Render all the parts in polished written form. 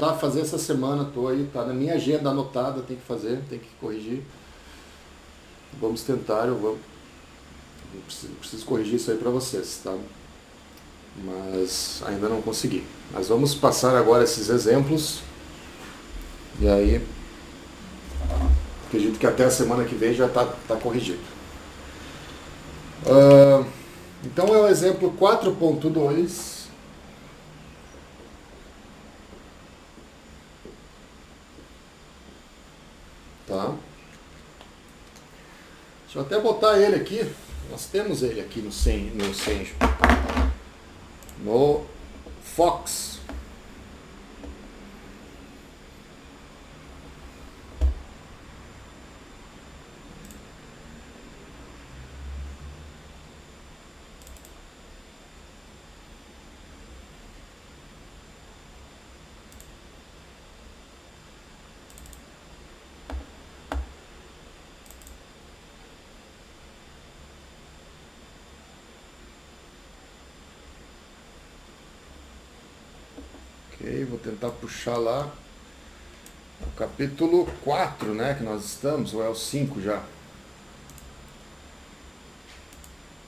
lá fazer essa semana, tô aí, tá na minha agenda anotada, tem que fazer, tem que corrigir. Vamos tentar, eu preciso corrigir isso aí para vocês, tá? Mas ainda não consegui. Mas vamos passar agora esses exemplos e aí acredito que até a semana que vem já tá corrigido. Então é o exemplo 4.2. Tá? Deixa eu até botar ele aqui. Nós temos ele aqui no Senjo. No Fox. Ok, vou tentar puxar lá o capítulo 4, né, que nós estamos, ou é o 5 já?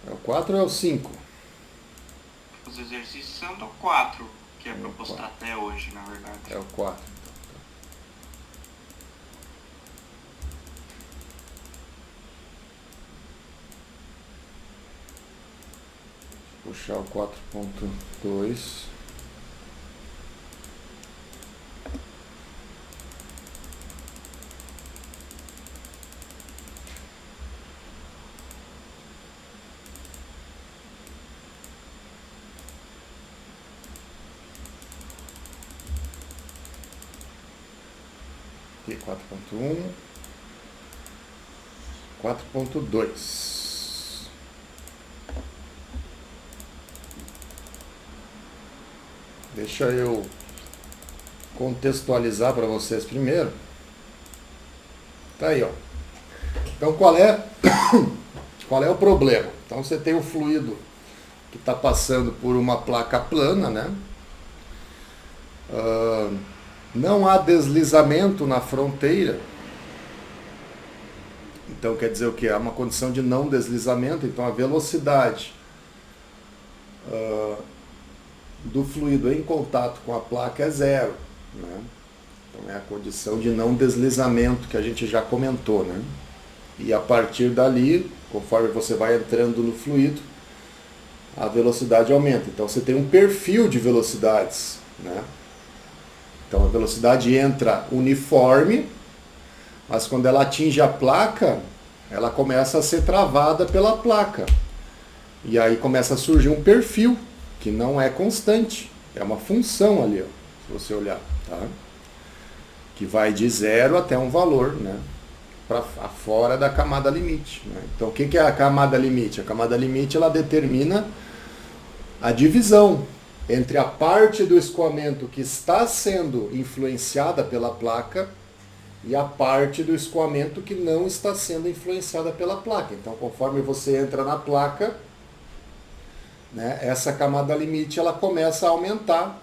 É o 4 ou é o 5? Os exercícios são do 4, que é É pra o postar 4. até hoje, na verdade. É o 4. Puxar o 4.2. Aqui, 4.1. 4.2. Deixa eu contextualizar para vocês primeiro. Tá aí, ó. Então qual é o problema? Então você tem o fluido que está passando por uma placa plana, né? Não há deslizamento na fronteira. Então quer dizer o que? Há uma condição de não deslizamento, então a velocidade do fluido em contato com a placa é zero, né? Então é a condição de não deslizamento que a gente já comentou, né? E a partir dali, conforme você vai entrando no fluido, a velocidade aumenta. Então você tem um perfil de velocidades, né? Então a velocidade entra uniforme, mas quando ela atinge a placa, ela começa a ser travada pela placa. E aí começa a surgir um perfil que não é constante, é uma função ali, ó, se você olhar, tá? Que vai de zero até um valor, né? Para fora da camada limite, né? Então o que é a camada limite? A camada limite ela determina a divisão entre a parte do escoamento que está sendo influenciada pela placa e a parte do escoamento que não está sendo influenciada pela placa. Então, conforme você entra na placa, né, essa camada limite ela começa a aumentar,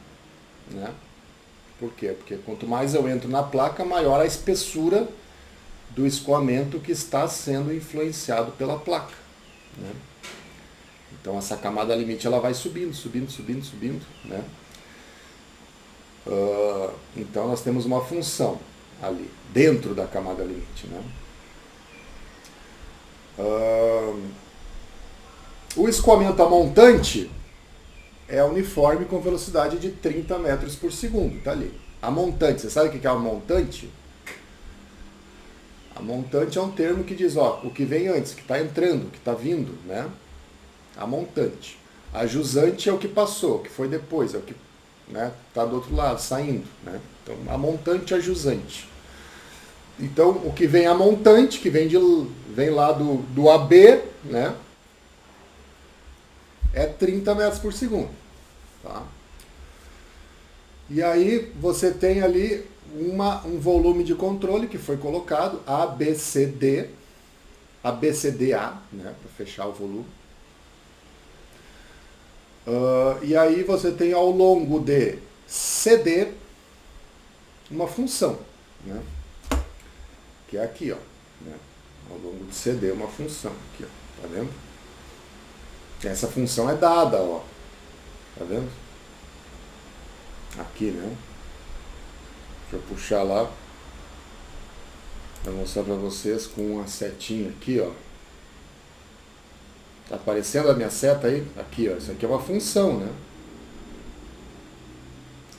né? Por quê? Porque quanto mais eu entro na placa, maior a espessura do escoamento que está sendo influenciado pela placa, né? Então essa camada limite ela vai subindo, né? Então nós temos uma função ali, dentro da camada limite, né? O escoamento a montante é uniforme com velocidade de 30 metros por segundo, tá ali. A montante, você sabe o que é a montante? A montante é um termo que diz, ó, o que vem antes, que está entrando, que está vindo, né? A montante. A jusante é o que passou, o que foi depois, é o que, né, está do outro lado, saindo, né? Então, a montante é a jusante. Então, o que vem a montante, que vem lá do AB, né? É 30 metros por segundo. Tá? E aí você tem ali um volume de controle que foi colocado, ABCD, ABCDA, né, para fechar o volume. E aí você tem ao longo de CD, uma função, né? Que é aqui, ó, né? Ao longo de CD uma função aqui, ó, tá vendo? Essa função é dada, ó, tá vendo? Aqui, né? Deixa eu puxar lá para mostrar para vocês com uma setinha aqui, ó. Tá aparecendo a minha seta aí? Aqui, ó. Isso aqui é uma função, né?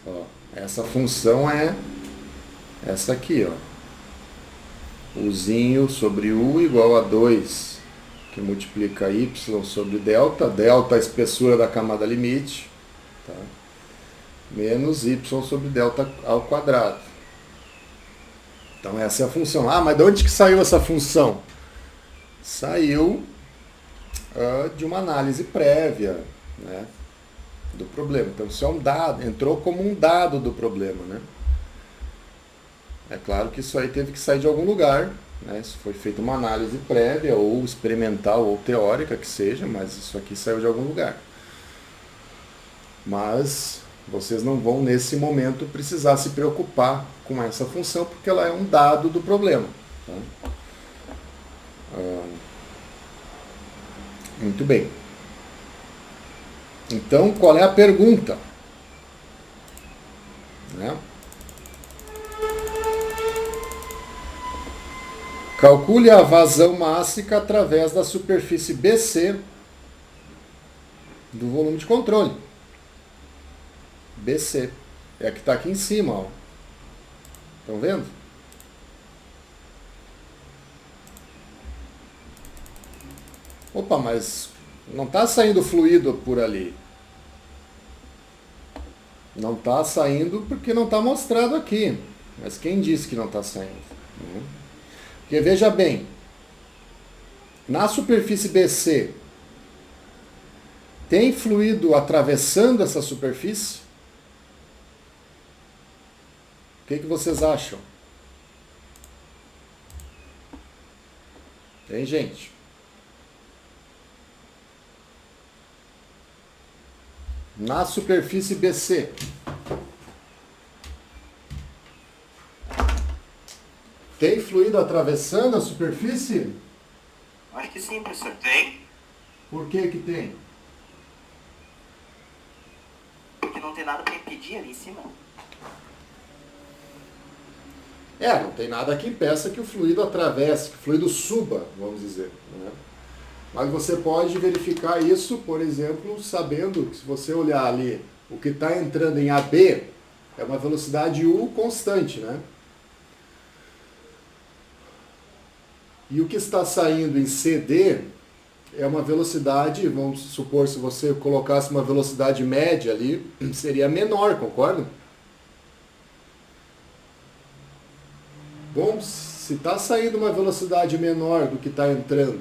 Ó, essa função é essa aqui, ó. Uzinho sobre U igual a 2, que multiplica Y sobre delta. Delta é a espessura da camada limite, tá? Menos Y sobre delta ao quadrado. Então essa é a função. Ah, mas de onde que saiu essa função? Saiu de uma análise prévia, né, do problema. Então isso é um dado, entrou como um dado do problema, né? É claro que isso aí teve que sair de algum lugar, né? Isso foi feita uma análise prévia, ou experimental, ou teórica que seja, mas isso aqui saiu de algum lugar. Mas vocês não vão, nesse momento, precisar se preocupar com essa função, porque ela é um dado do problema. Tá? Muito bem. Então, qual é a pergunta? Né? Calcule a vazão mássica através da superfície BC do volume de controle. BC. É a que está aqui em cima, ó. Estão vendo? Opa, mas não está saindo fluido por ali. Não está saindo porque não está mostrado aqui. Mas quem disse que não está saindo? Porque veja bem, na superfície BC, tem fluido atravessando essa superfície? O que vocês acham? Tem, gente? Na superfície BC. Tem fluido atravessando a superfície? Acho que sim, professor. Tem? Por que que tem? Porque não tem nada para impedir ali em cima. Não tem nada que impeça que o fluido atravesse, que o fluido suba, vamos dizer. Né? Mas você pode verificar isso, por exemplo, sabendo que se você olhar ali, o que está entrando em AB é uma velocidade U constante, né? E o que está saindo em CD é uma velocidade, vamos supor, se você colocasse uma velocidade média ali, seria menor, concorda? Bom, se está saindo uma velocidade menor do que está entrando,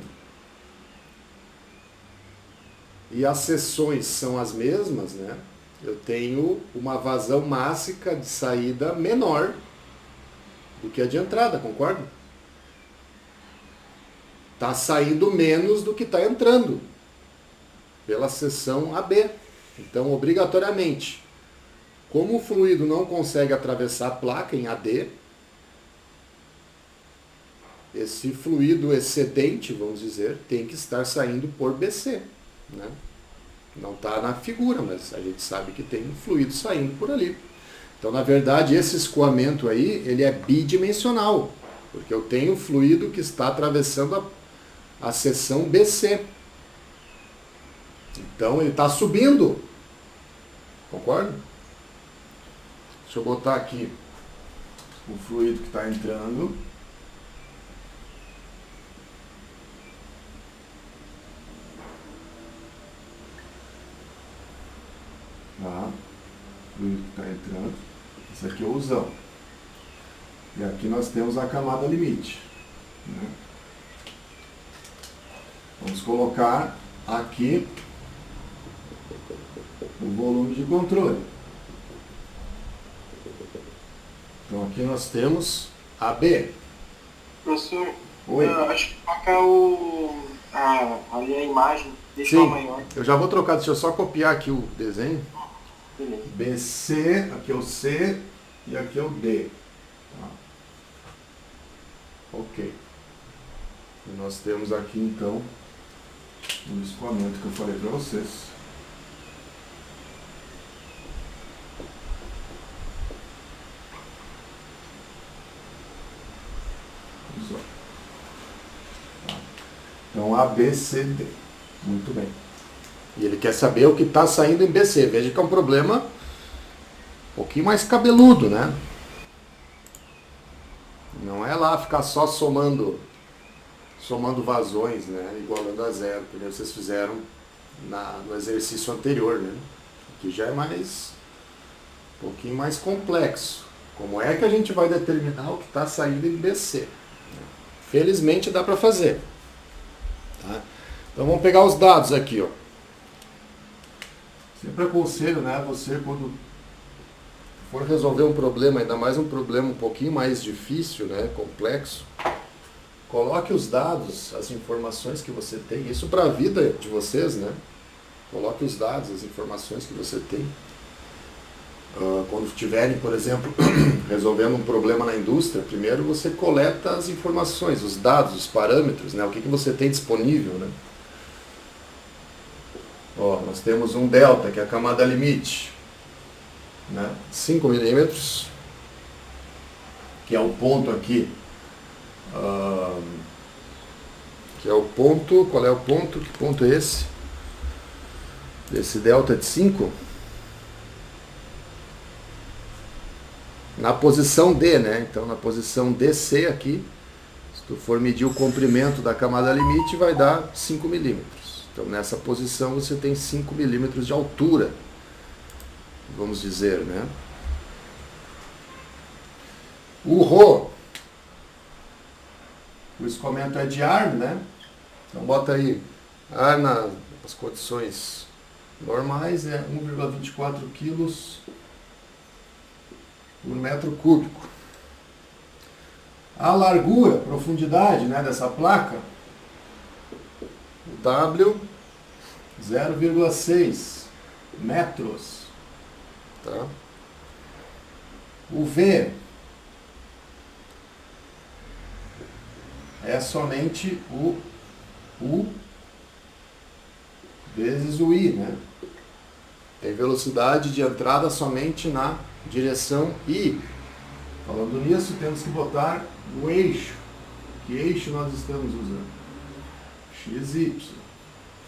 e as seções são as mesmas, né? Eu tenho uma vazão mássica de saída menor do que a de entrada, concorda? Está saindo menos do que está entrando pela seção AB. Então, obrigatoriamente, como o fluido não consegue atravessar a placa em AD, esse fluido excedente, vamos dizer, tem que estar saindo por BC. Né? Não está na figura, mas a gente sabe que tem fluido saindo por ali. Então, na verdade, esse escoamento aí, ele é bidimensional, porque eu tenho fluido que está atravessando a seção BC. Então, ele está subindo. Concorda? Deixa eu botar aqui o fluido que está entrando. Tá? O fluido que está entrando. Esse aqui é o usão. E aqui nós temos a camada limite. Né? Vamos colocar aqui o volume de controle. Então aqui nós temos AB. Professor, Oi. Acho que toca ali a imagem, deixa Sim, maior. eu já vou trocar, deixa eu só copiar aqui o desenho. Beleza. BC, aqui é o C, e aqui é o D. Tá? Ok. E nós temos aqui então o escoamento que eu falei para vocês. Então A, B, C, D. Muito bem. E ele quer saber o que está saindo em BC. Veja que é um problema um pouquinho mais cabeludo, né? Não é lá ficar só somando vazões, né? Igualando a zero, que vocês fizeram no exercício anterior, né? Aqui já é um pouquinho mais complexo. Como é que a gente vai determinar o que está saindo em BC? Felizmente dá para fazer. Tá? Então vamos pegar os dados aqui, ó. Sempre aconselho, né, você quando for resolver um problema, ainda mais um problema um pouquinho mais difícil, né, complexo, coloque os dados, as informações que você tem, isso para a vida de vocês, né? Coloque os dados, as informações que você tem. Quando estiverem, por exemplo, resolvendo um problema na indústria, primeiro você coleta as informações, os dados, os parâmetros, né? O que você tem disponível, né? Ó, nós temos um delta, que é a camada limite, né? 5 milímetros, que é o ponto aqui, que é o ponto, qual é o ponto? Que ponto é esse? Esse delta de 5? Na posição D, né? Então na posição DC aqui, se tu for medir o comprimento da camada limite, vai dar 5 milímetros. Então nessa posição você tem 5 milímetros de altura, vamos dizer, né? O ρ, o escoamento é de ar, né? Então bota aí, ar nas condições normais é 1,24 quilos por metro cúbico. A largura, profundidade, né, dessa placa, o W, 0,6 metros. Tá? O V é somente o U vezes o I, né? Tem velocidade de entrada somente na direção I. Falando nisso, temos que botar o eixo. Que eixo nós estamos usando? X, Y.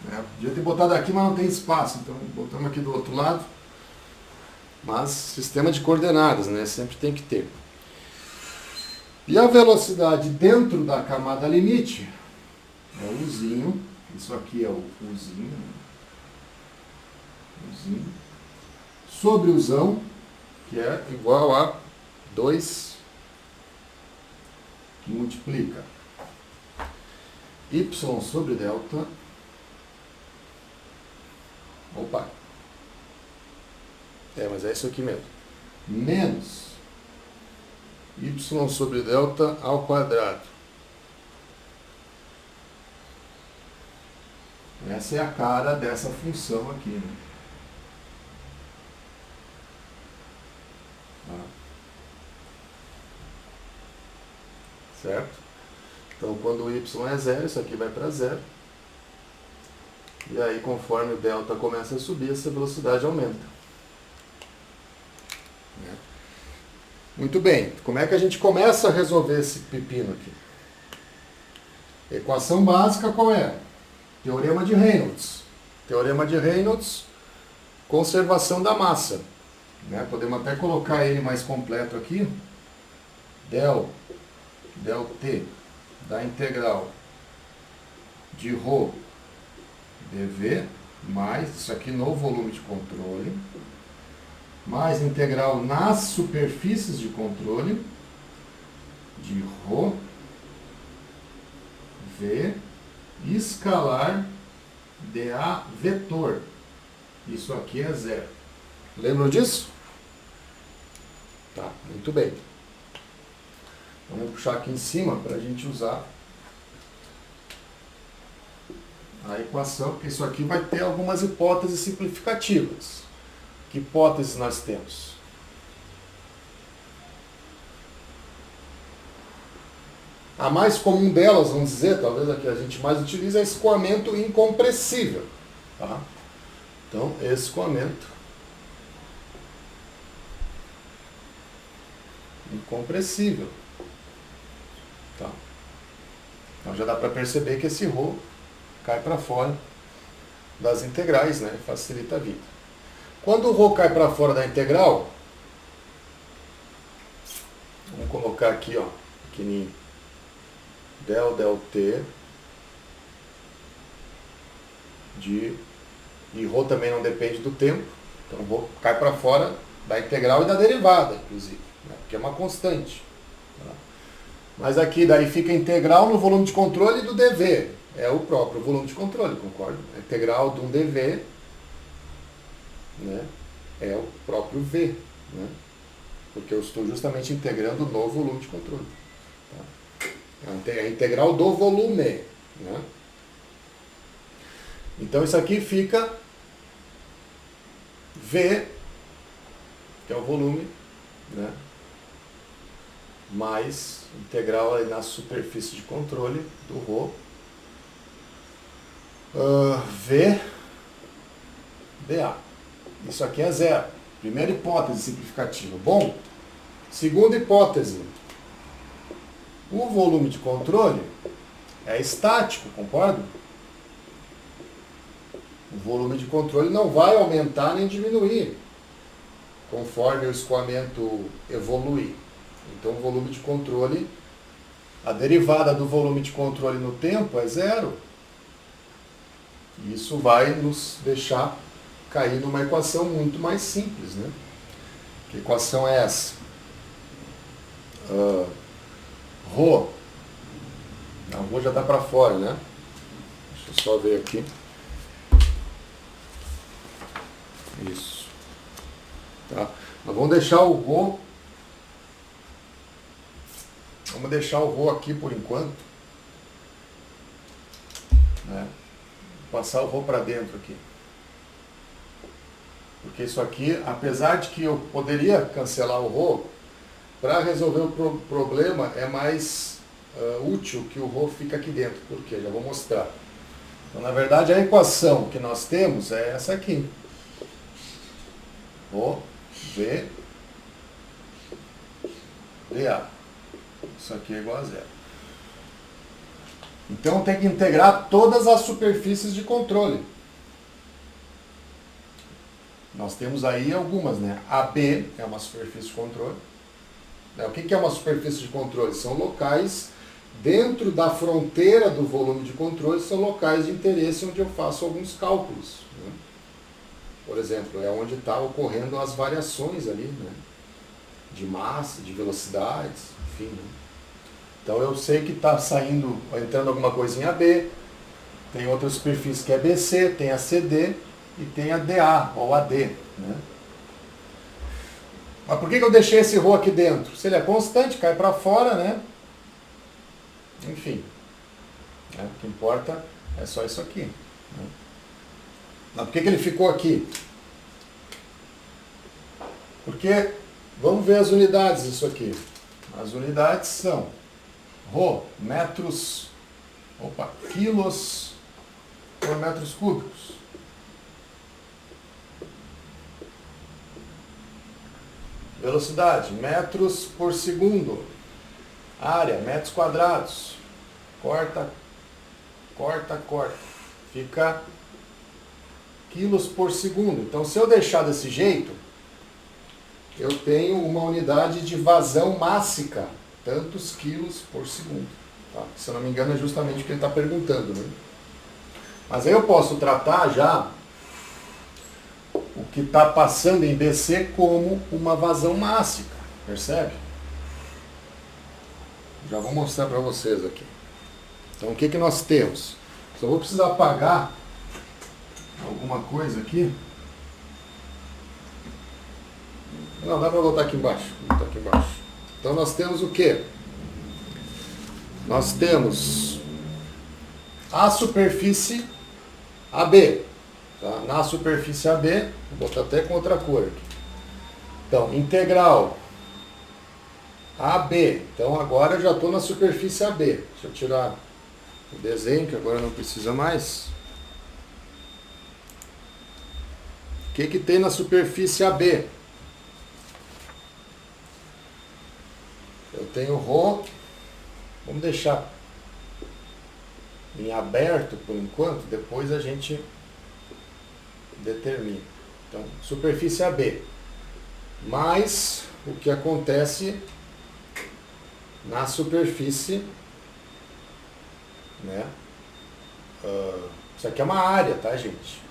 Né? Podia ter botado aqui, mas não tem espaço. Então, botamos aqui do outro lado. Mas, sistema de coordenadas, né? Sempre tem que ter. E a velocidade dentro da camada limite é o Uzinho. Isso aqui é o Uzinho. Uzinho. Sobre o Zão, que é igual a 2, que multiplica y sobre delta, opa, mas é isso aqui mesmo, menos y sobre delta ao quadrado. Essa é a cara dessa função aqui, né? Certo? Então, quando o y é zero, isso aqui vai para zero. E aí, conforme o delta começa a subir, essa velocidade aumenta. Muito bem. Como é que a gente começa a resolver esse pepino aqui? Equação básica qual é? Teorema de Reynolds. Teorema de Reynolds, conservação da massa. Né? Podemos até colocar ele mais completo aqui. Del T da integral de ρ dV, mais isso aqui no volume de controle, mais integral nas superfícies de controle de ρ V escalar dA vetor. Isso aqui é zero. Lembram disso? Tá, muito bem. Vamos puxar aqui em cima para a gente usar a equação, porque isso aqui vai ter algumas hipóteses simplificativas. Que hipóteses nós temos? A mais comum delas, vamos dizer, talvez a que a gente mais utiliza, é escoamento incompressível. Tá? Então, escoamento incompressível. Tá? Então já dá para perceber que esse ρ cai para fora das integrais, né? Facilita a vida. Quando o ρ cai para fora da integral, vamos colocar aqui, ó, pequenininho, del t de... E ρ também não depende do tempo, então ρ cai para fora da integral e da derivada, inclusive, né? Porque é uma constante. Tá? Mas aqui daí fica integral no volume de controle do dv. É o próprio volume de controle, concorda? A integral de um dv, né, é o próprio v, né? Porque eu estou justamente integrando no volume de controle. Tá? É a integral do volume. Né? Então isso aqui fica v, que é o volume, né, mais integral aí na superfície de controle do ρ, v dA. Isso aqui é zero. Primeira hipótese simplificativa. Bom, segunda hipótese. O volume de controle é estático, concorda? O volume de controle não vai aumentar nem diminuir conforme o escoamento evolui. Então o volume de controle, a derivada do volume de controle no tempo é zero. Isso vai nos deixar cair numa equação muito mais simples, né? Que equação é essa? Ρ. Não, Ρ já está para fora, né? Deixa eu só ver aqui. Isso. Tá? Mas vamos deixar o ρ. Vamos deixar o ρ aqui por enquanto. Né? Passar o ρ para dentro aqui. Porque isso aqui, apesar de que eu poderia cancelar o ρ, para resolver o problema é mais útil que o ρ fica aqui dentro. Por quê? Já vou mostrar. Então, na verdade, a equação que nós temos é essa aqui. ρ, v, dA. Isso aqui é igual a zero. Então tem que integrar todas as superfícies de controle. Nós temos aí algumas, né? AB é uma superfície de controle. O que é uma superfície de controle? São locais dentro da fronteira do volume de controle, são locais de interesse onde eu faço alguns cálculos. Né? Por exemplo, é onde está ocorrendo as variações ali, né? De massa, de velocidades, enfim. Né? Então eu sei que está saindo, entrando alguma coisa em AB, tem outra superfície que é BC, tem a CD e tem a DA, ou AD. Né? Mas por que eu deixei esse ρ aqui dentro? Se ele é constante, cai para fora, né? Enfim. Né? O que importa é só isso aqui. Né? Mas por que ele ficou aqui? Porque, vamos ver as unidades disso aqui. As unidades são ρ, metros, quilos por metros cúbicos. Velocidade, metros por segundo. Área, metros quadrados. Corta. Fica quilos por segundo. Então, se eu deixar desse jeito, eu tenho uma unidade de vazão mássica, tantos quilos por segundo. Tá? Se eu não me engano, é justamente o que ele está perguntando. Né? Mas aí eu posso tratar já o que está passando em BC como uma vazão mássica. Percebe? Já vou mostrar para vocês aqui. Então, o que nós temos? Só vou precisar apagar alguma coisa aqui. Não, dá para voltar aqui embaixo. Então, nós temos o quê? Nós temos a superfície AB. Tá? Na superfície AB, vou botar até com outra cor aqui. Então, integral AB. Então agora eu já estou na superfície AB. Deixa eu tirar o desenho, que agora não precisa mais. O que que tem na superfície AB? Eu tenho ρ, vamos deixar em aberto por enquanto, depois a gente determina. Então, superfície AB. Mais o que acontece na superfície, né? Isso aqui é uma área, tá, gente?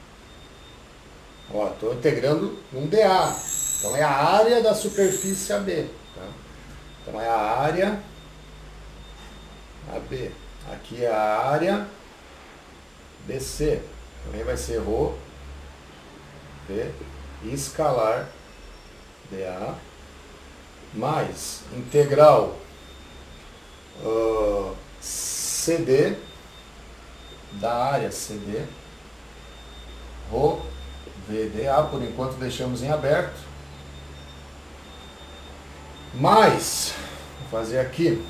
Ó, estou integrando um dA. Então é a área da superfície AB. Tá? Então é a área AB. Aqui é a área BC. Também vai ser ρ, V, escalar dA, mais integral CD, da área CD, ρ, VDA, por enquanto deixamos em aberto, mais, vou fazer aqui,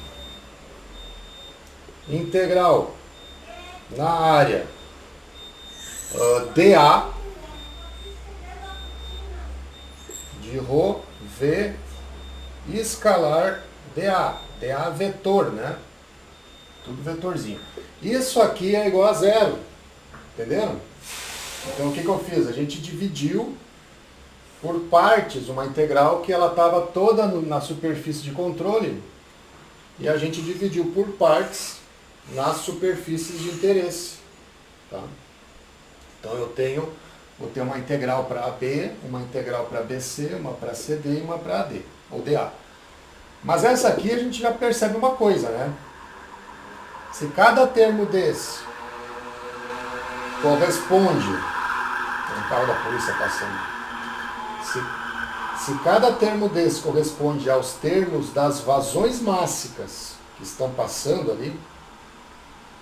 integral na área DA, de ρ, V, escalar dA. dA vetor, né? Tudo vetorzinho. Isso aqui é igual a zero. Entenderam? Então o que eu fiz? A gente dividiu por partes uma integral que ela estava toda na superfície de controle e a gente dividiu por partes nas superfícies de interesse. Tá? Então vou ter uma integral para AB, uma integral para BC, uma para CD e uma para AD, ou DA. Mas essa aqui a gente já percebe uma coisa, né? Se cada termo desse corresponde... Tem um carro da polícia passando. Se cada termo desse corresponde aos termos das vazões mássicas que estão passando ali,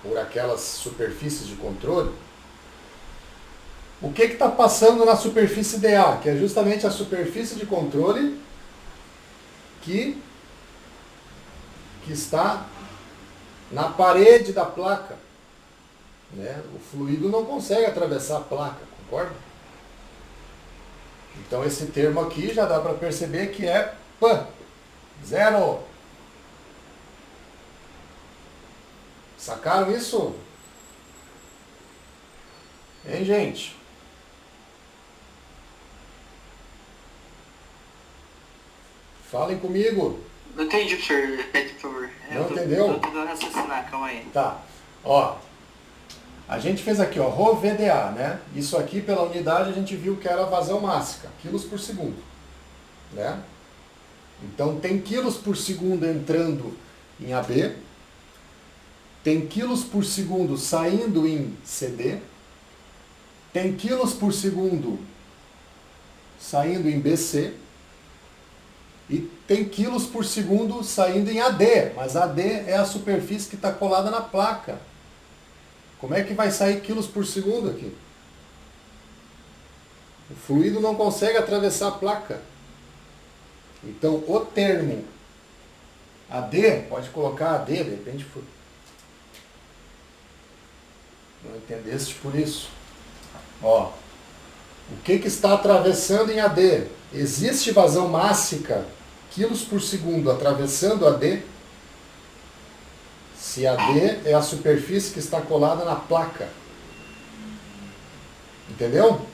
por aquelas superfícies de controle, o que está passando na superfície DA? Que é justamente a superfície de controle que está na parede da placa. Né? O fluido não consegue atravessar a placa, concorda? Então esse termo aqui já dá para perceber que é P, zero. Sacaram isso? Hein, gente? Falem comigo. Não entendi, professor. Repete, por favor. Não entendeu? Tô tentando raciocinar, calma aí. Tá. Ó. A gente fez aqui, ó, ρ VDA, né? Isso aqui, pela unidade, a gente viu que era a vazão mássica, quilos por segundo. Né? Então, tem quilos por segundo entrando em AB, tem quilos por segundo saindo em CD, tem quilos por segundo saindo em BC, e tem quilos por segundo saindo em AD, mas AD é a superfície que está colada na placa. Como é que vai sair quilos por segundo aqui? O fluido não consegue atravessar a placa. Então, o termo AD, pode colocar AD, de repente, não entendeste por isso. Ó, o que está atravessando em AD? Existe vazão mássica, quilos por segundo, atravessando AD, se AD é a superfície que está colada na placa. Entendeu?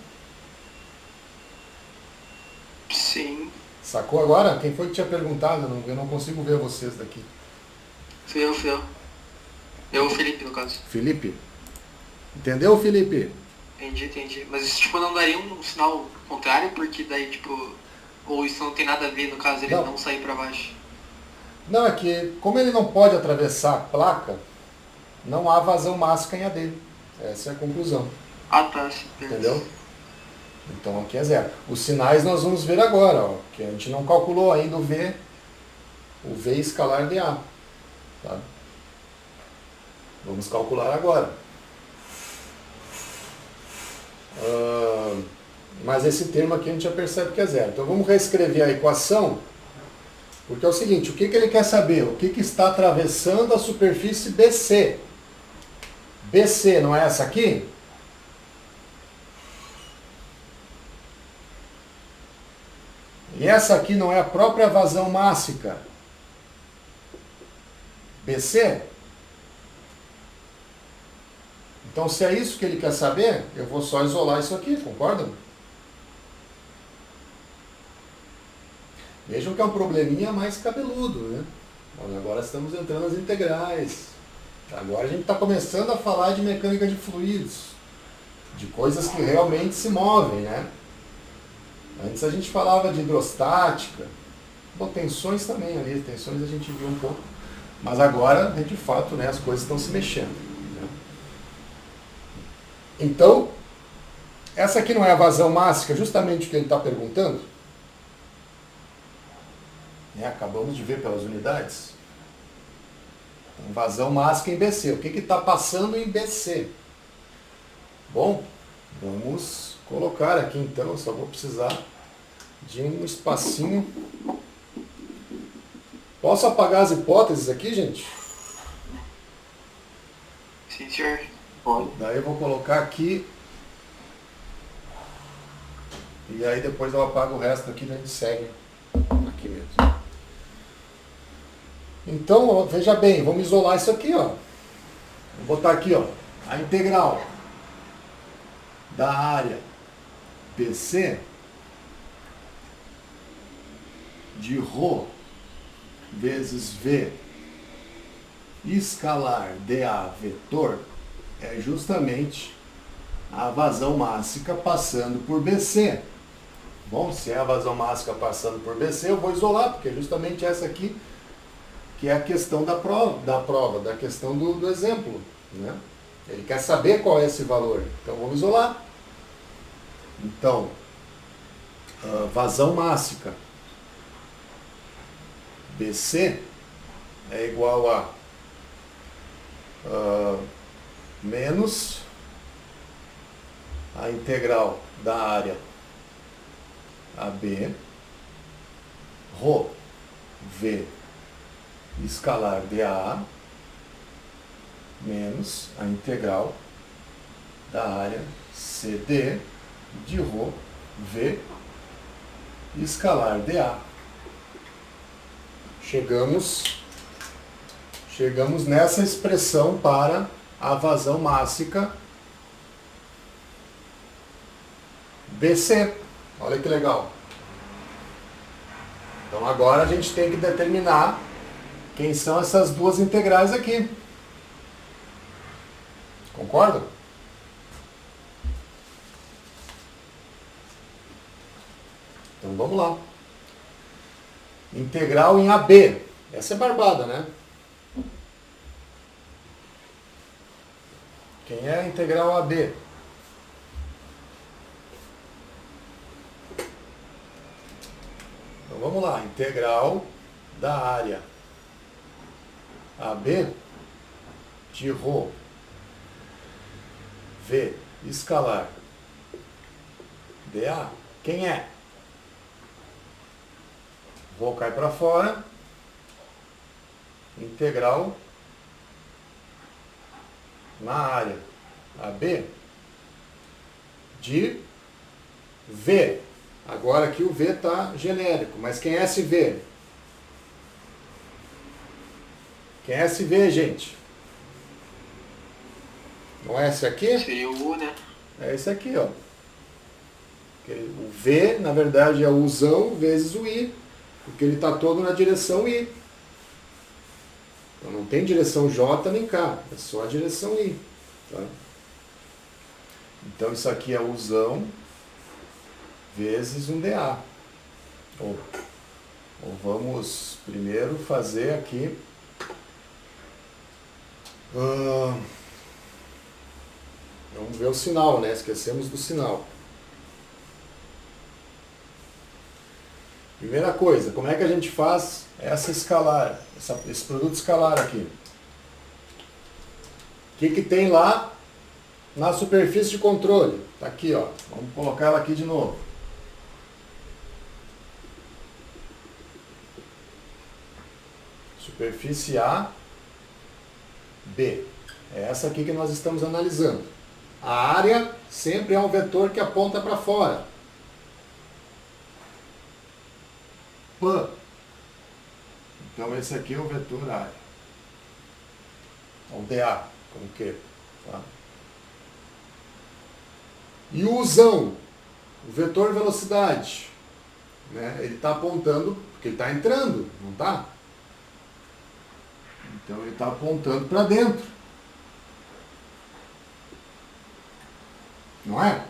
Sim. Sacou agora? Quem foi que tinha perguntado? Eu não consigo ver vocês daqui. Fui eu. Eu, o Felipe, no caso. Felipe? Entendeu, Felipe? Entendi. Mas isso, tipo, não daria um sinal contrário? Porque daí, tipo... Ou isso não tem nada a ver, no caso, ele não sair pra baixo? Não, é que como ele não pode atravessar a placa, não há vazão mássica em AD. Essa é a conclusão. Ah, tá. Entendeu? Então aqui é zero. Os sinais nós vamos ver agora, ó, que a gente não calculou ainda o V escalar dA. Tá? Vamos calcular agora. Mas esse termo aqui a gente já percebe que é zero. Então vamos reescrever a equação Porque é o seguinte, o que ele quer saber? O que está atravessando a superfície BC? BC não é essa aqui? E essa aqui não é a própria vazão mássica? BC? Então, se é isso que ele quer saber, eu vou só isolar isso aqui, concordam? Vejam que é um probleminha mais cabeludo, né? Mas agora estamos entrando nas integrais. Agora a gente está começando a falar de mecânica de fluidos, de coisas que realmente se movem, né? Antes a gente falava de hidrostática, bom, tensões também ali, tensões a gente viu um pouco, mas agora, de fato, né, as coisas estão se mexendo. Né? Então, essa aqui não é a vazão mássica, justamente o que ele está perguntando? Acabamos de ver pelas unidades. Então, vazão mássica em BC. O que está passando em BC? Bom, vamos colocar aqui então, eu só vou precisar de um espacinho. Posso apagar as hipóteses aqui, gente? Sim, senhor. Pode. Daí eu vou colocar aqui. E aí depois eu apago o resto aqui e a gente segue aqui mesmo. Então, ó, veja bem, vamos isolar isso aqui, ó. Vou botar aqui, ó, a integral da área BC de ρ vezes V escalar dA vetor é justamente a vazão mássica passando por BC. Bom, se é a vazão mássica passando por BC, eu vou isolar, porque é justamente essa aqui que é a questão da prova, da questão do exemplo. Né? Ele quer saber qual é esse valor, então vamos isolar. Então, vazão mássica BC é igual a menos a integral da área AB ρ V escalar dA menos a integral da área CD de ρ V escalar dA. Chegamos nessa expressão para a vazão mássica BC. Olha que legal. Então agora a gente tem que determinar quem são essas duas integrais aqui. Concordam? Então vamos lá. Integral em AB. Essa é barbada, né? Quem é a integral AB? Então vamos lá. Integral da área AB de ρ V escalar dA. Quem é? Vou cair para fora. Integral na área AB de V. Agora aqui o V está genérico, mas quem é esse V? Quem é esse V, gente? Não é esse aqui? Seria o U, né? É esse aqui, ó. O V, na verdade, é o Uzão vezes o I, porque ele está todo na direção I. Então não tem direção J nem K, é só a direção I. Tá? Então isso aqui é Uzão vezes um dA. Ou vamos primeiro fazer aqui. Vamos ver o sinal, né? Esquecemos do sinal. Primeira coisa, como é que a gente faz essa escalar, esse produto escalar aqui? O que tem lá na superfície de controle? Está aqui, ó. Vamos colocar ela aqui de novo. Superfície A, B. É essa aqui que nós estamos analisando. A área sempre é um vetor que aponta para fora. P. Então esse aqui é o vetor área. O DA, como que? Tá? E o Uzão, o vetor velocidade, né? Ele está apontando, porque ele está entrando, não está? Então ele está apontando para dentro. Não é?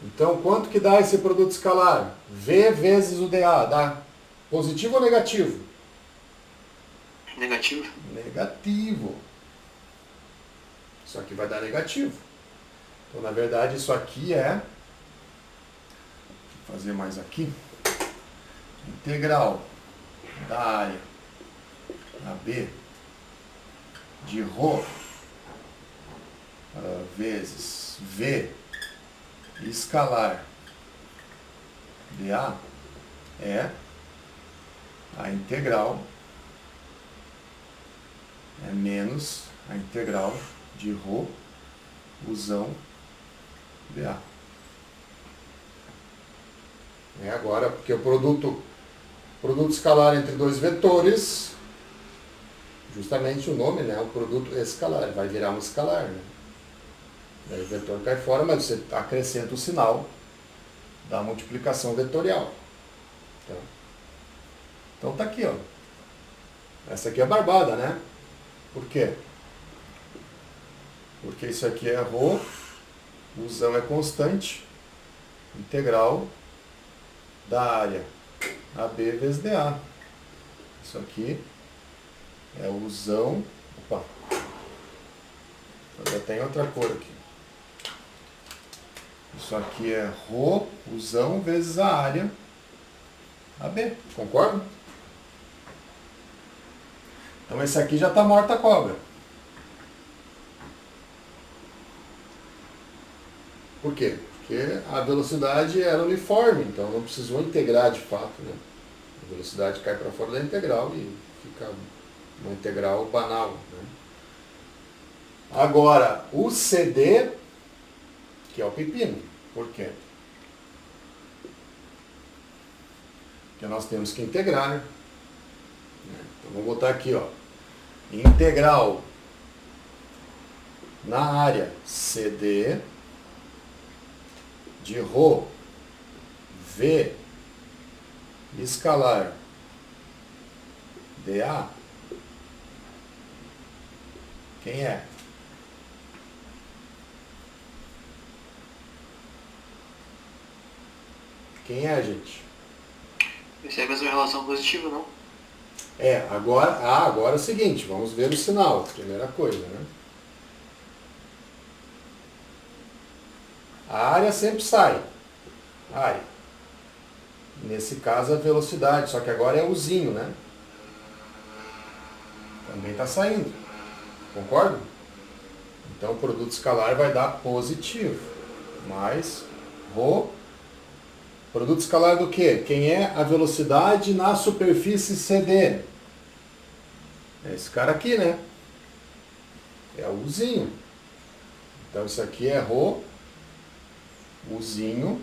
Então quanto que dá esse produto escalar? V vezes o DA, dá positivo ou negativo? Negativo. Negativo. Isso aqui vai dar negativo. Então, na verdade, isso aqui é... Vou fazer mais aqui. Integral da área AB de ρ vezes V escalar dA é a integral menos a integral de ρ Uzão dA. Agora, porque o produto escalar entre dois vetores, justamente o nome, né, o produto escalar, vai virar um escalar, né? Daí o vetor cai fora, mas você acrescenta o sinal da multiplicação vetorial. Então tá aqui, ó. Essa aqui é a barbada, né? Por quê? Porque isso aqui é ρ, o Uzão é constante, integral da área AB vezes dA. Isso aqui é o Uzão. Opa! Já tem outra cor aqui. Isso aqui é ρ, Uzão, vezes a área AB. Concorda? Então esse aqui já está morta a cobra. Por quê? Porque a velocidade era uniforme, então não precisou integrar de fato, né? A velocidade cai para fora da integral e fica uma integral banal, né? Agora, o CD, que é o pepino. Por quê? Porque nós temos que integrar, né? Então vou botar aqui, ó. Integral na área CD de ρ V escalar dA. Quem é? Quem é, gente? Isso é a mesma relação positiva, não? Agora é o seguinte, vamos ver o sinal, primeira coisa, né? A área sempre sai. Área. Nesse caso a velocidade, só que agora é Uzinho, né? Também está saindo. Concorda? Então o produto escalar vai dar positivo. Mais ρ. Produto escalar do quê? Quem é a velocidade na superfície CD? É esse cara aqui, né? É o Uzinho. Então isso aqui é ρ, Uzinho,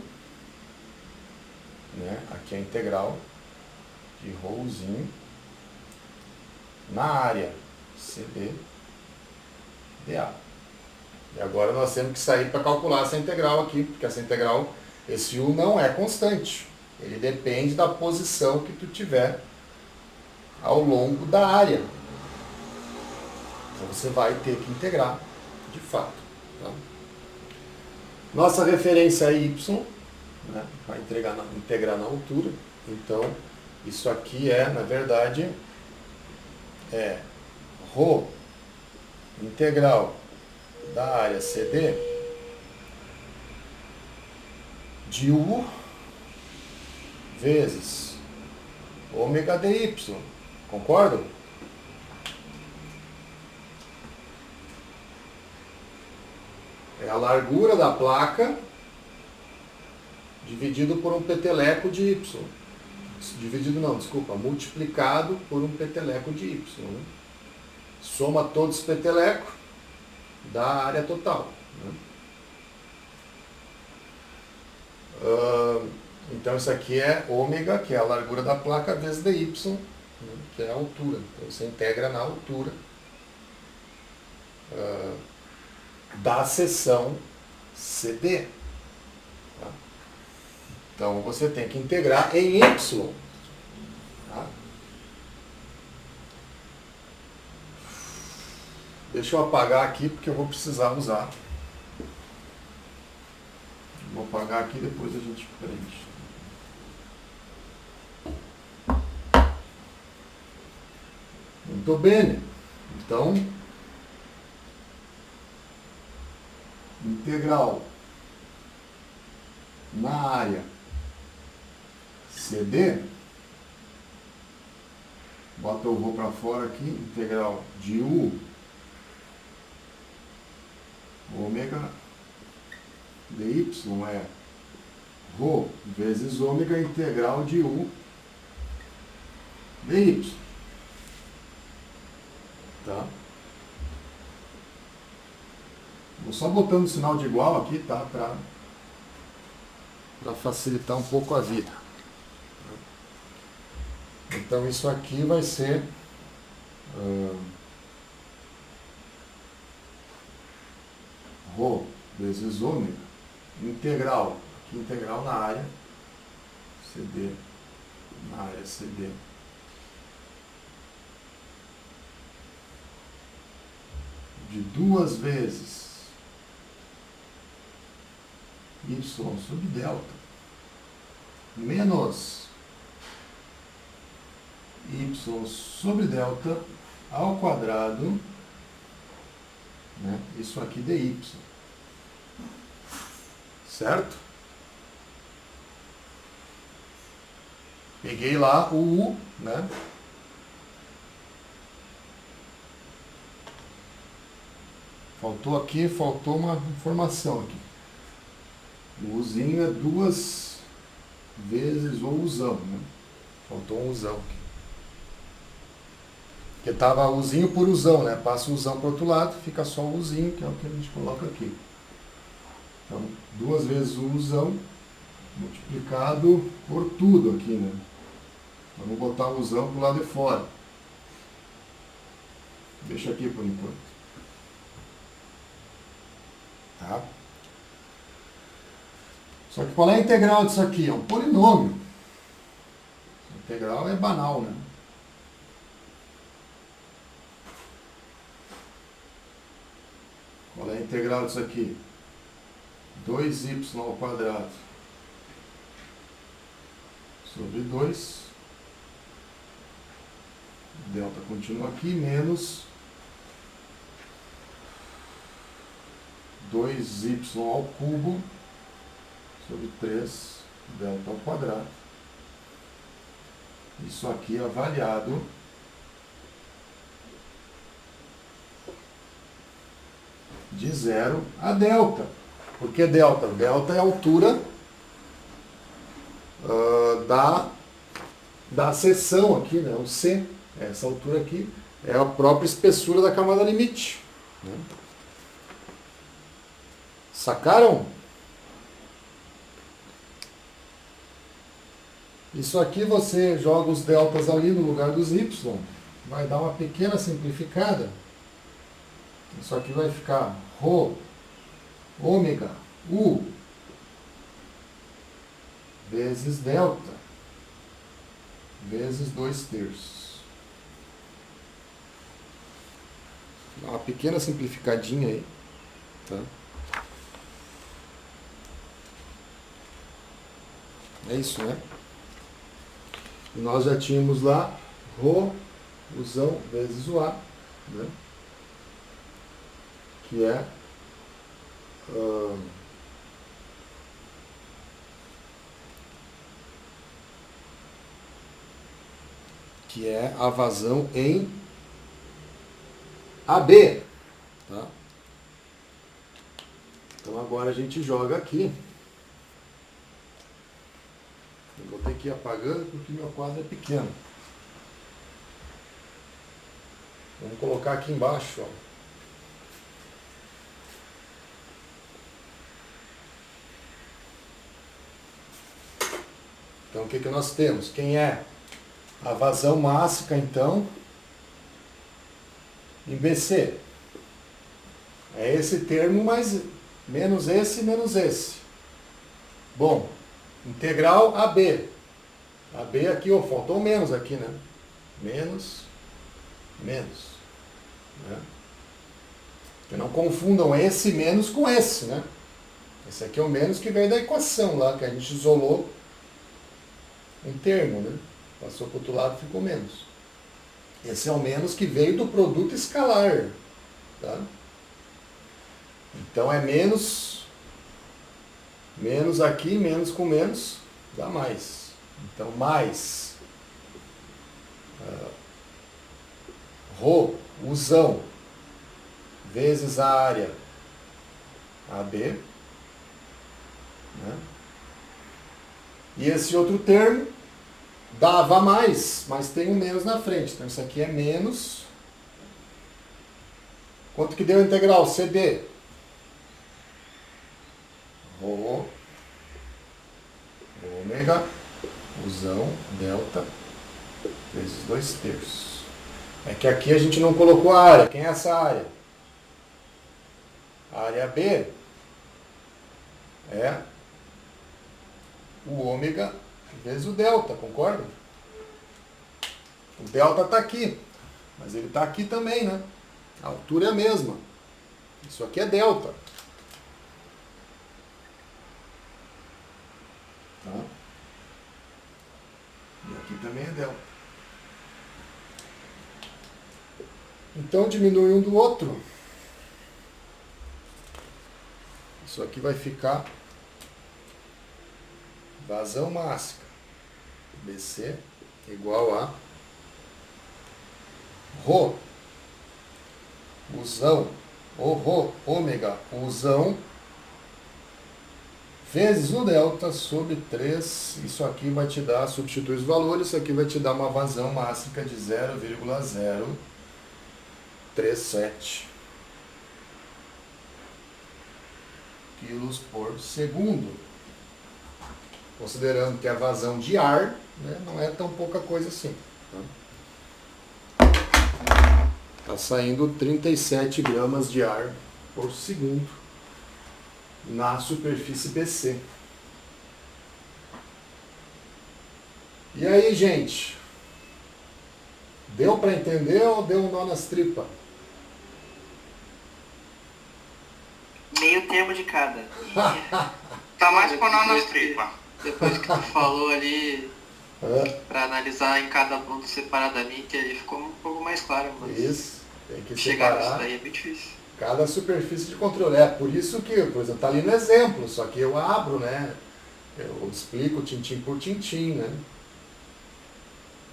né? Aqui é a integral de ρ Uzinho na área CD dA. E agora nós temos que sair para calcular essa integral aqui, porque essa integral, esse U não é constante. Ele depende da posição que tu tiver ao longo da área. Então você vai ter que integrar, de fato. Tá? Nossa referência é Y, né? Vai integrar na altura. Então, isso aqui é, na verdade, ρ integral da área CD de U vezes ômega dy. Concordam? É a largura da placa dividido por um peteleco de Y. dividido não, desculpa, multiplicado por um peteleco de y. Né? Soma todos os petelecos, dá a área total. Né? Então isso aqui é ômega, que é a largura da placa, vezes dy, né? Que é a altura. Então você integra na altura da seção CD. Tá? Então você tem que integrar em y. Tá? Deixa eu apagar aqui porque eu vou precisar usar. Vou apagar aqui, depois a gente preenche. Muito bem. Então, integral na área CD, bota o rho para fora aqui, integral de U ômega dy é rho vezes ômega integral de U dy. Tá? Vou só botando o sinal de igual aqui, tá? Para facilitar um pouco a vida. Então isso aqui vai ser rho vezes ômega integral, aqui integral na área CD, de 2 vezes y sub delta menos y sobre delta ao quadrado, né? Isso aqui dy. Certo? Peguei lá o U, né? Faltou uma informação aqui. O Uzinho é 2 vezes o Uzão, né? Faltou um Uzão aqui. Porque estava Uzinho por Uzão, né? Passa o Uzão para o outro lado, fica só o Uzinho, que é o que a gente coloca aqui. Então, 2 vezes o Uzão multiplicado por tudo aqui, né? Vamos botar o Uzão para o lado de fora. Deixa aqui por enquanto. Tá? Só que qual é a integral disso aqui? É um polinômio. A integral é banal, né? Qual é a integral disso aqui? 2y ao quadrado sobre 2. Delta continua aqui, menos 2y ao cubo sobre 3 delta ao quadrado. Isso aqui é avaliado de 0 a delta. Por que delta? Delta é a altura da seção aqui, né? O C. Essa altura aqui é a própria espessura da camada limite. Né? Sacaram? Isso aqui você joga os deltas ali no lugar dos y, vai dar uma pequena simplificada. Isso aqui vai ficar rho ômega U vezes delta vezes 2/3. Dá uma pequena simplificadinha aí, tá? É isso, né? E nós já tínhamos lá rho, Uzão vezes o A, né? Que é a vazão em AB. Tá? Então agora a gente joga aqui. Eu vou ter aqui apagando porque meu quadro é pequeno. Vamos colocar aqui embaixo, ó. Então o que nós temos? Quem é a vazão mássica, então, em BC? É esse termo, mas menos esse, menos esse. Bom, integral AB. AB aqui, ó, faltou menos aqui, né? Menos, menos. Né? Que não confundam esse menos com esse, né? Esse aqui é o menos que veio da equação lá, que a gente isolou um termo, né? Passou para o outro lado, ficou menos. Esse é o menos que veio do produto escalar. Tá? Então é menos, menos aqui, menos com menos, dá mais. Então mais Rho, usão, vezes a área AB. Né? E esse outro termo dava mais, mas tem um menos na frente. Então isso aqui é menos. Quanto que deu a integral? CD. Rho, ômega, usão, delta, vezes 2/3. É que aqui a gente não colocou a área. Quem é essa área? A área B é o ômega vezes o delta, concorda? O delta está aqui, mas ele está aqui também, né? A altura é a mesma. Isso aqui é delta. Tá? E aqui também é delta. Então diminui um do outro. Isso aqui vai ficar vazão mássica. BC igual a Rho, usão, ou Rho, ômega, usão, vezes o delta sobre 3. Isso aqui vai te dar, substitui os valores, isso aqui vai te dar uma vazão mássica de 0,037 quilos por segundo. Considerando que a vazão de ar, né, não é tão pouca coisa assim. Está saindo 37 gramas de ar por segundo na superfície BC. E aí, gente? Deu para entender ou deu um nó nas tripas? Meio termo de cada. Tá mais com nó nas tripas. Depois que tu falou ali, para analisar em cada ponto separadamente, ali ficou um pouco mais claro. Mas isso, tem que chegar nisso separar daí é bem difícil. cada superfície de controle. É por isso que, por exemplo, está ali no exemplo, só que eu abro, né? Eu explico tintim por tintim, né?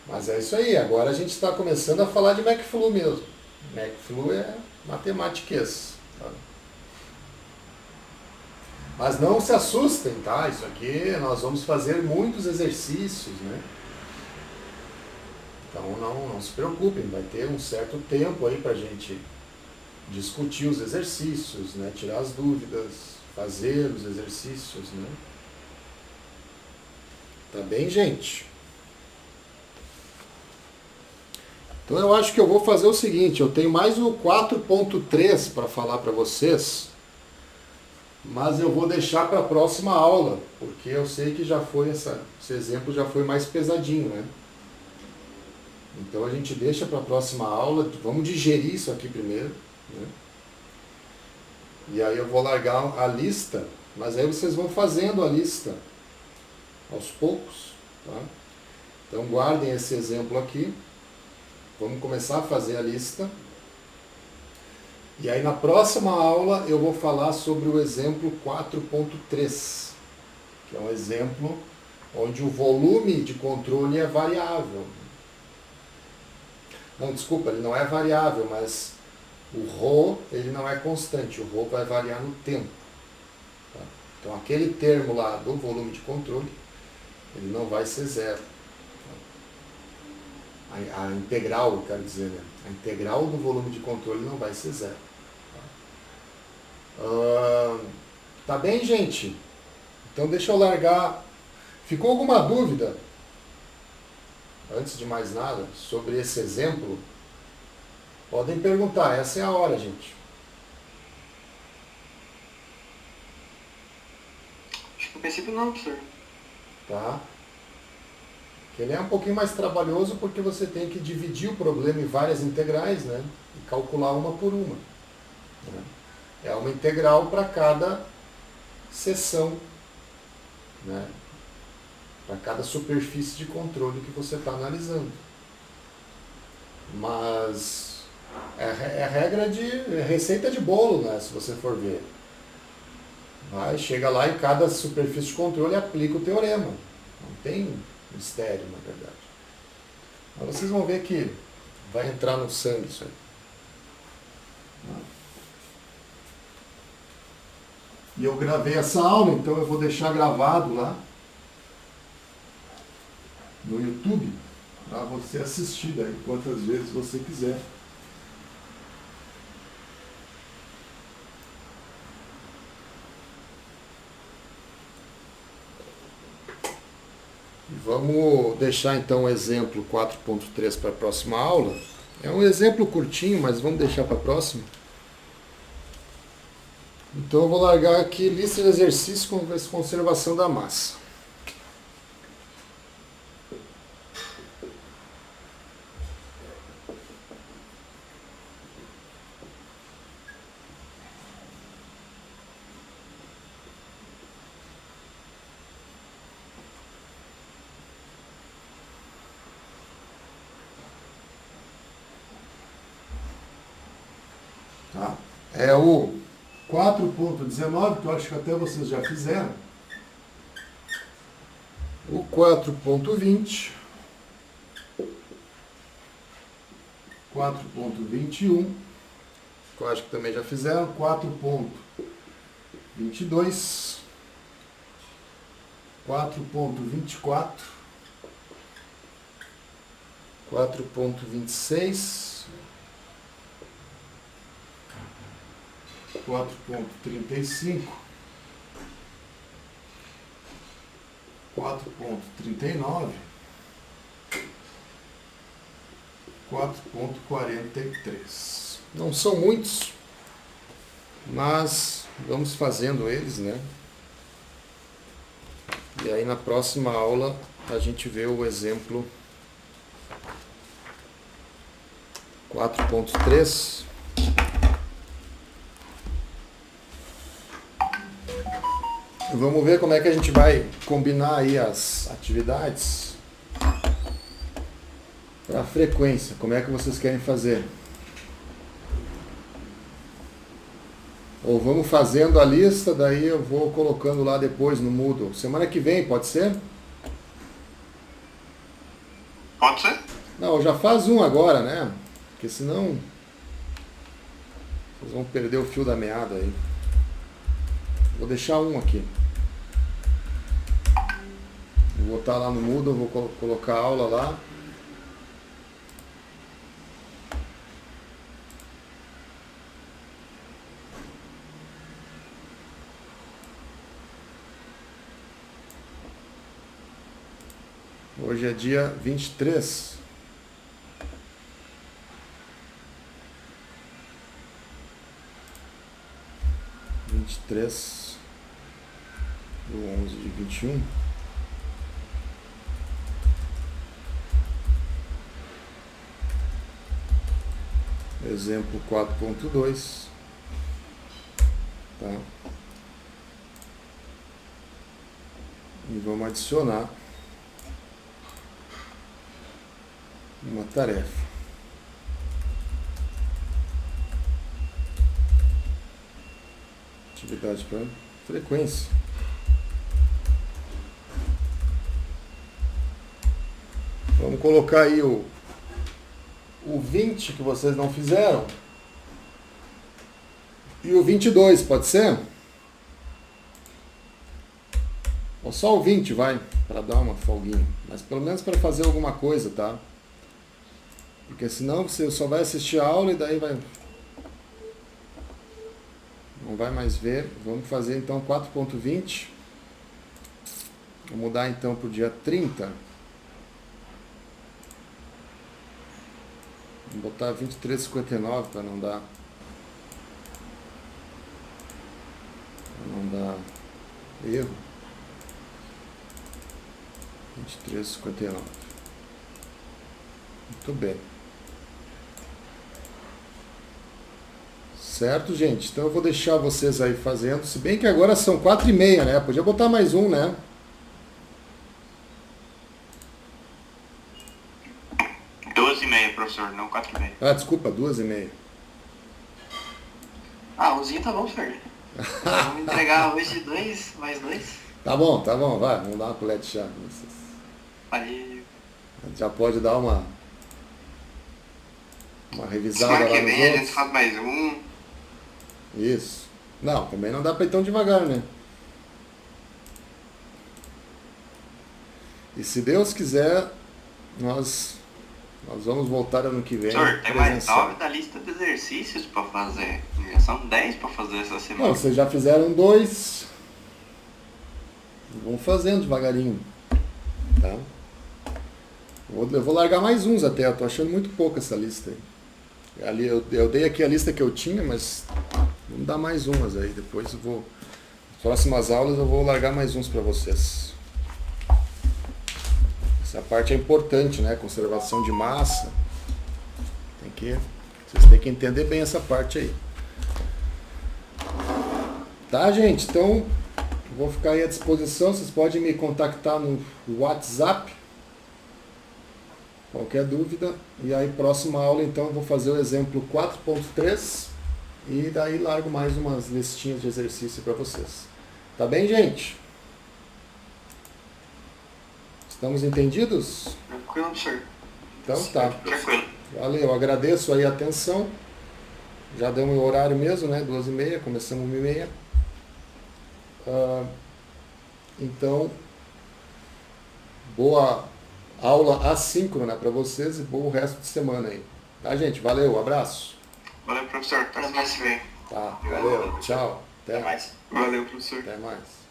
Mas é isso aí, agora a gente está começando a falar de McFlu mesmo. McFlu é matematiquês. Tá? Mas não se assustem, tá? Isso aqui nós vamos fazer muitos exercícios, né? Então não se preocupem, vai ter um certo tempo aí pra gente discutir os exercícios, né? Tirar as dúvidas, fazer os exercícios, né? Tá bem, gente? Então eu acho que eu vou fazer o seguinte, eu tenho mais o 4.3 para falar para vocês, mas eu vou deixar para a próxima aula, porque eu sei que já foi esse exemplo já foi mais pesadinho, né? Então a gente deixa para a próxima aula, vamos digerir isso aqui primeiro, né? E aí eu vou largar a lista, mas aí vocês vão fazendo a lista aos poucos, tá? Então guardem esse exemplo aqui, vamos começar a fazer a lista. E aí na próxima aula eu vou falar sobre o exemplo 4.3, que é um exemplo onde o volume de controle é variável. Não, desculpa, ele não é variável, mas o ρ ele não é constante, o ρ vai variar no tempo. Tá? Então aquele termo lá do volume de controle, ele não vai ser zero. A integral, eu quero dizer, né? A integral do volume de controle não vai ser zero. Tá bem, gente? Então deixa eu largar. Ficou alguma dúvida, antes de mais nada, sobre esse exemplo? Podem perguntar, essa é a hora, gente. Acho que no princípio não, professor. Tá? Ele é um pouquinho mais trabalhoso porque você tem que dividir o problema em várias integrais, né? E calcular uma por uma. Né? É uma integral para cada seção, né? Para cada superfície de controle que você está analisando. Mas é regra de receita de bolo, né? Se você for ver. Vai, chega lá e cada superfície de controle aplica o teorema. Não tem mistério, na verdade. Mas vocês vão ver que vai entrar no sangue isso aí. E eu gravei essa aula, então eu vou deixar gravado lá no YouTube para você assistir daí quantas vezes você quiser. Vamos deixar então o exemplo 4.3 para a próxima aula. É um exemplo curtinho, mas vamos deixar para a próxima. Então eu vou largar aqui lista de exercícios com conservação da massa. Tá? É o 4.19, que eu acho que até vocês já fizeram. O 4.20. 4.21, que eu acho que também já fizeram. 4.22. 4.24. 4.26. 4.35, 4.39, 4.43. Não são muitos, mas vamos fazendo eles, né? E aí na próxima aula a gente vê o exemplo 4.3. Vamos ver como é que a gente vai combinar aí as atividades para a frequência. Como é que vocês querem fazer? Ou vamos fazendo a lista, daí eu vou colocando lá depois no Moodle. Semana que vem, pode ser? Pode ser? Não, já faz um agora, né? Porque senão vocês vão perder o fio da meada aí. Vou deixar um aqui. Vou botar lá no Moodle, vou colocar a aula lá. Hoje é dia 23. Do 11 de 21. Exemplo 4.2. Tá? E vamos adicionar uma tarefa. Atividade para frequência. Vamos colocar aí o 20 que vocês não fizeram. E o 22, pode ser? Ou só o 20 vai, para dar uma folguinha. Mas pelo menos para fazer alguma coisa, tá? Porque senão você só vai assistir a aula e daí não vai mais ver. Vamos fazer então 4.20. Vou mudar então para o dia 30. Vou botar 23,59 para não dar erro. 23,59. Muito bem. Certo, gente? Então eu vou deixar vocês aí fazendo. Se bem que agora são 4h30, né? Podia botar mais um, né? 12h30, professor, não 4h30. Ah, desculpa, 2h30. Ah, 11 tá bom, senhor. Vamos entregar hoje 2, mais 2. Tá bom, vai. Vamos dar uma colher de chá. Valeu. Já pode dar uma revisada Semana lá que nos vem a gente outros. faz mais um. Isso. Não, também não dá para ir tão devagar, né? E se Deus quiser, nós vamos voltar ano que vem. Professor, tem mais presencial. 9 da lista de exercícios para fazer. Já são 10 para fazer essa semana. Não, vocês já fizeram 2. Vão fazendo devagarinho. Tá? Eu vou largar mais uns até. Eu tô achando muito pouco essa lista aí. Ali, eu dei aqui a lista que eu tinha, mas vamos dar mais umas aí. Depois eu vou. Nas próximas aulas eu vou largar mais uns para vocês. Essa parte é importante, né? Conservação de massa. Vocês têm que entender bem essa parte aí. Tá, gente? Então, eu vou ficar aí à disposição. Vocês podem me contactar no WhatsApp. Qualquer dúvida. E aí, próxima aula, então, eu vou fazer o exemplo 4.3. E daí largo mais umas listinhas de exercício para vocês. Tá bem, gente? Estamos entendidos? Tranquilo, professor. Então tá. Tranquilo. Valeu, agradeço aí a atenção. Já deu o horário mesmo, né? 2h30, começamos 1h30. Então, boa aula assíncrona para vocês e bom resto de semana aí. Tá, gente? Valeu, abraço. Valeu, professor. Até semana que vem. Tá, valeu, tchau. Até mais. Valeu, professor. Até mais.